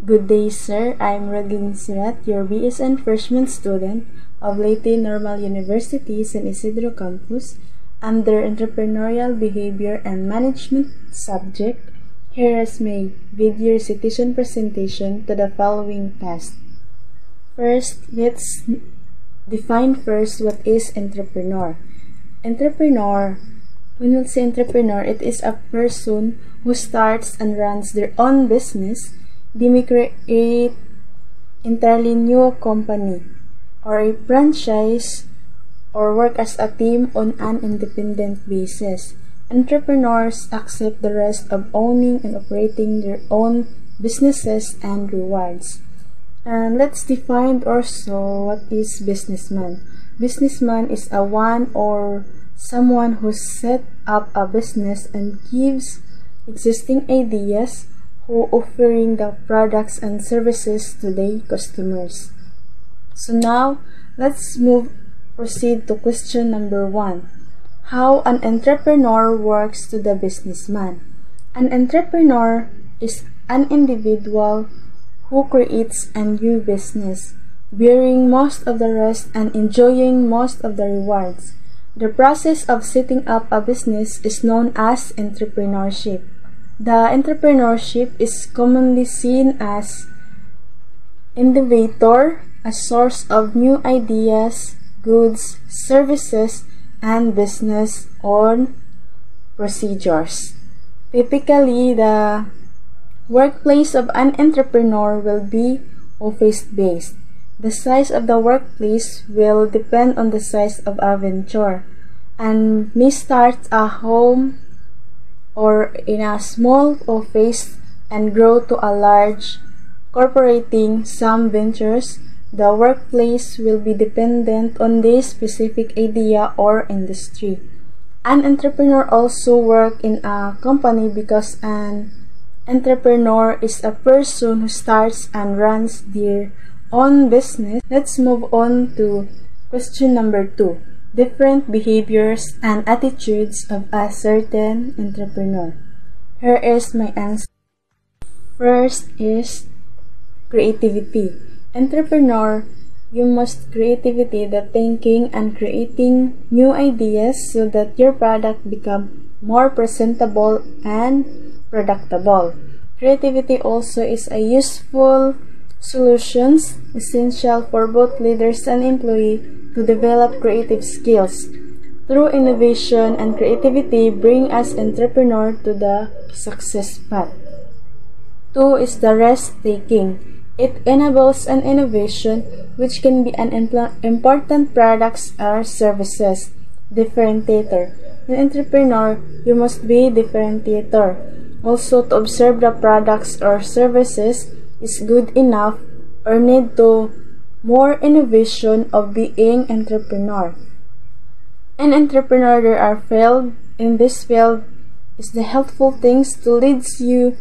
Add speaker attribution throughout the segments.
Speaker 1: Good day, sir. I'm Rodelyn Serat, your BSN freshman student of Leyte Normal University, San Isidro Campus, under Entrepreneurial Behavior and Management subject. Here is my video recitation presentation to the following task. First, let's define first what is entrepreneur. Entrepreneur, when we say entrepreneur, it is a person who starts and runs their own business. They may create entirely new company or a franchise or work as a team on an independent basis. Entrepreneurs accept the rest of owning and operating their own businesses and rewards. And let's define also what is businessman. Businessman is a one or someone who set up a business and gives existing ideas, who offering the products and services to their customers. So now, let's proceed to question number 1. How an entrepreneur works to the businessman. An entrepreneur is an individual who creates a new business, bearing most of the risk and enjoying most of the rewards. The process of setting up a business is known as entrepreneurship. The entrepreneurship is commonly seen as innovator, a source of new ideas, goods, services, and business or procedures. Typically, the workplace of an entrepreneur will be office-based. The size of the workplace will depend on the size of a venture and may start at home or in a small office and grow to a large corporating. Some ventures, the workplace will be dependent on the specific idea or industry. An entrepreneur also works in a company because an entrepreneur is a person who starts and runs their own business. Let's move on to question number 2. Different behaviors and attitudes of a certain entrepreneur. Here is my answer. First is creativity. Entrepreneur, you must creativity the thinking and creating new ideas so that your product become more presentable and productable. Creativity also is a useful solutions essential for both leaders and employees to develop creative skills. Through innovation and creativity bring us entrepreneur to the success path. 2 is the risk-taking. It enables an innovation which can be an important products or services. Differentiator. An entrepreneur, you must be differentiator. Also, to observe the products or services is good enough or need to more innovation of being entrepreneur. An entrepreneur there are field in this field is the helpful things to lead you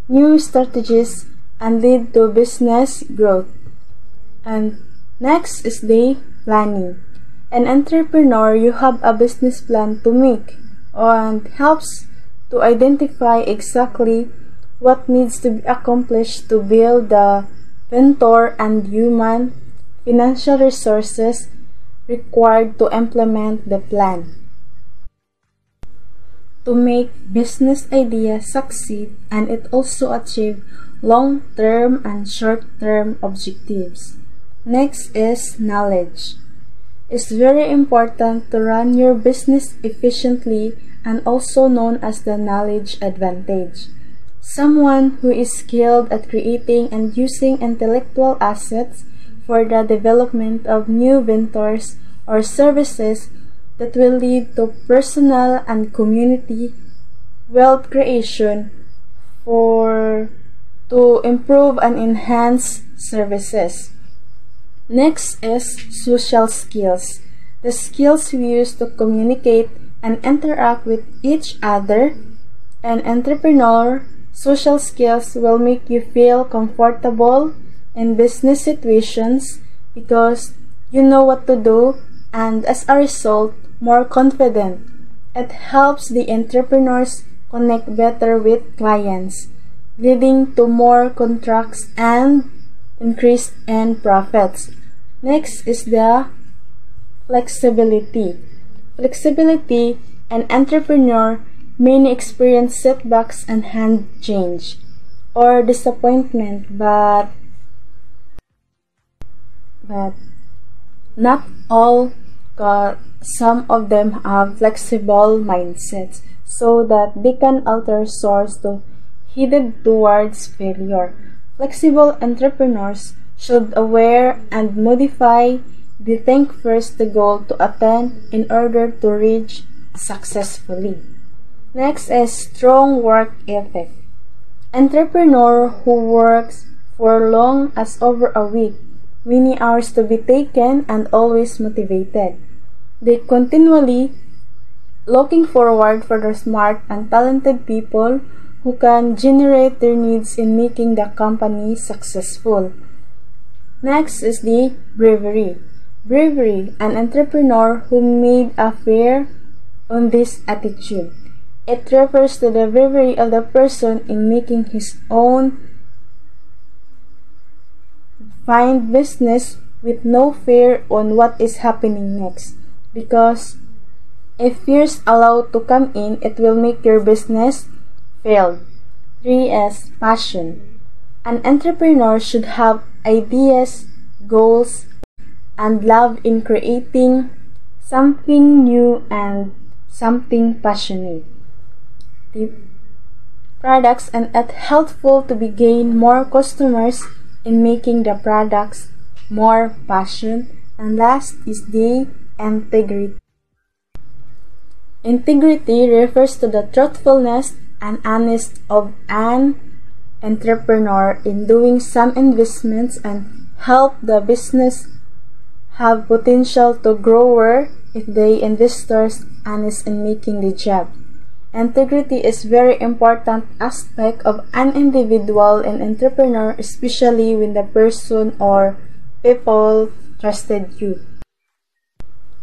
Speaker 1: new strategies and lead to business growth. And next is the planning. An entrepreneur, you have a business plan to make and helps to identify exactly what needs to be accomplished to build the venture and human financial resources required to implement the plan. To make business ideas succeed, and it also achieve long-term and short-term objectives. Next is knowledge. It's very important to run your business efficiently and also known as the knowledge advantage. Someone who is skilled at creating and using intellectual assets for the development of new ventures or services that will lead to personal and community wealth creation to improve and enhance services. Next is social skills. The skills we use to communicate and interact with each other. An entrepreneur, social skills will make you feel comfortable in business situations because you know what to do and as a result, more confident. It helps the entrepreneurs connect better with clients. leading to more contracts and increased end profits. Next is the flexibility. Flexibility, an entrepreneur may experience setbacks and hand change or disappointment, but not all. Some of them have flexible mindsets so that they can alter source to headed towards failure. Flexible entrepreneurs should aware and modify the think first the goal to attain in order to reach successfully. Next is strong work ethic. Entrepreneur who works for long as over a week, many hours to be taken and always motivated. They continually looking forward for the smart and talented people who can generate their needs in making the company successful. Next is the bravery. Bravery, an entrepreneur who made a fair on this attitude. It refers to the bravery of the person in making his own find business with no fear on what is happening next. Because if fears allowed to come in, it will make your business fail. 3 is passion. An entrepreneur should have ideas, goals, and love in creating something new and something passionate. The products and it helpful to be gain more customers in making the products more passion. And last is the integrity. Integrity refers to the truthfulness and honesty of an entrepreneur in doing some investments and help the business have potential to grow if the investors honest in making the job. Integrity is very important aspect of an individual and entrepreneur, especially when the person or people trusted you.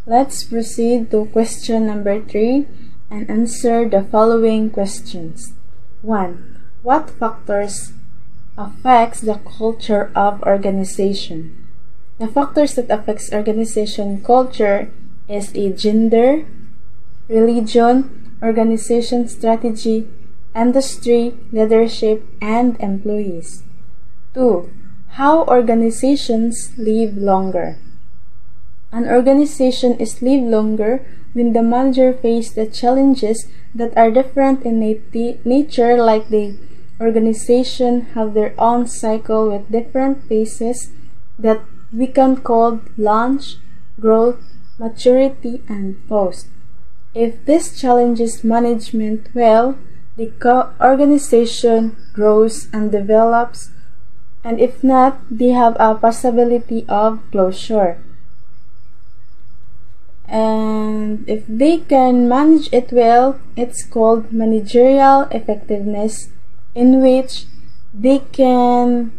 Speaker 1: Let's proceed to question number 3 and answer the following questions. 1. What factors affects the culture of organization? The factors that affects organization culture is a gender, religion, organization strategy, industry, leadership, and employees. 2. How organizations live longer. An organization is live longer when the manager faces the challenges that are different in nature, like the organization have their own cycle with different phases that we can call launch, growth, maturity, and post. If this challenges management well, the organization grows and develops, and if not, they have a possibility of closure. And if they can manage it well, it's called managerial effectiveness, in which they can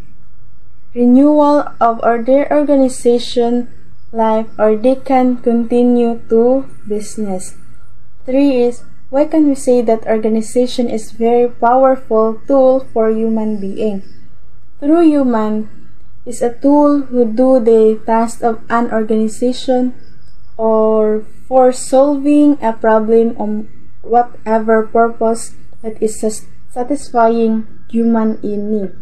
Speaker 1: renewal of their organization life or they can continue to business. 3 is, why can we say that organization is very powerful tool for human being? Through human is a tool who do the task of an organization or for solving a problem on whatever purpose that is satisfying human in need,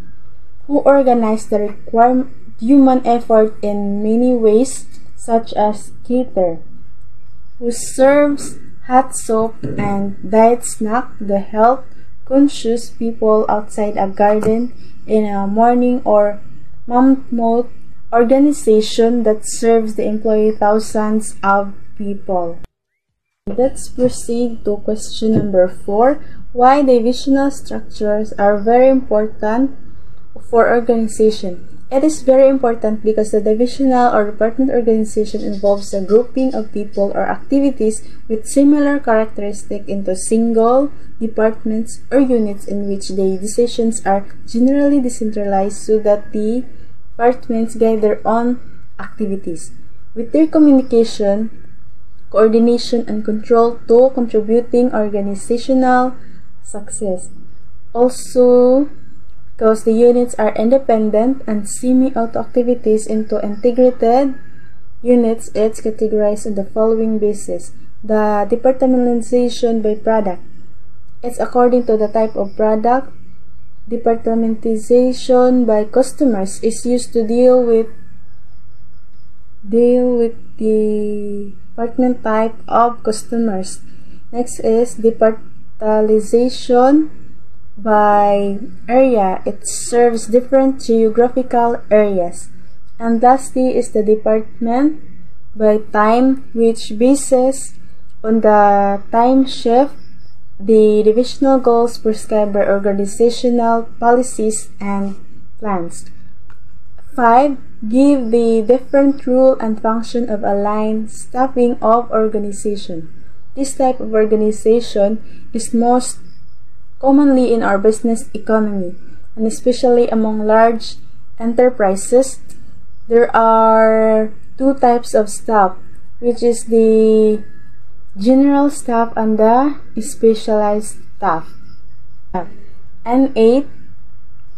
Speaker 1: who organize the required human effort in many ways, such as cater, who serves hot soap and diet snack to the health conscious people outside a garden in a morning, or mammoth organization that serves the employee thousands of people. Let's proceed to question number 4. Why divisional structures are very important for organization. It is very important because the divisional or department organization involves a grouping of people or activities with similar characteristics into single departments or units in which the decisions are generally decentralized so that the departments guide their own activities with their communication, coordination, and control to contributing organizational success. Also, because the units are independent and semi-auto activities into integrated units. It's categorized on the following basis. The departmentalization by product. It's according to the type of product. Departmentalization by customers is used to deal with the department type of customers. Next is departmentalization by area. It serves different geographical areas. And lastly is the department by time, which bases on the time shift, the divisional goals prescribed by organizational policies and plans. 5. Give the different role and function of a line staffing of organization. This type of organization is most commonly in our business economy, and especially among large enterprises. There are two types of staff, which is the general staff and the specialized staff. And 8.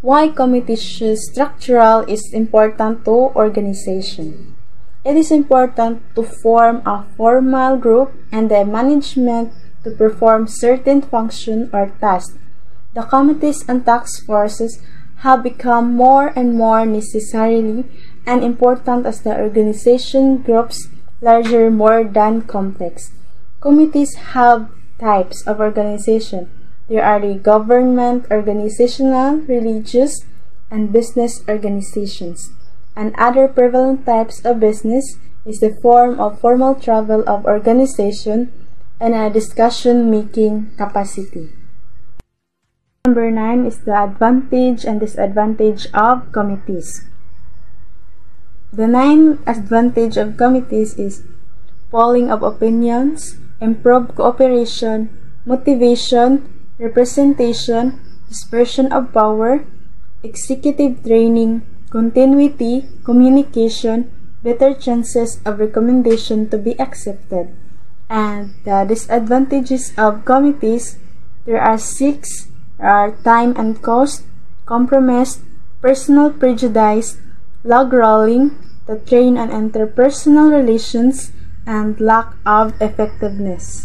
Speaker 1: Why committee structural is important to organization. It is important to form a formal group and the management to perform certain function or tasks. The committees and task forces have become more and more necessarily and important as the organization grows larger, more than complex. Committees have types of organization. There are the government, organizational, religious, and business organizations. And other prevalent types of business is the form of formal travel of organization and a discussion-making capacity. Number 9 is the advantage and disadvantage of committees. The 9 advantage of committees is polling of opinions, improved cooperation, motivation, representation, dispersion of power, executive training, continuity, communication, better chances of recommendation to be accepted. And the disadvantages of committees, there are 6. Are time and cost, compromise, personal prejudice, log rolling, the train and interpersonal relations, and lack of effectiveness.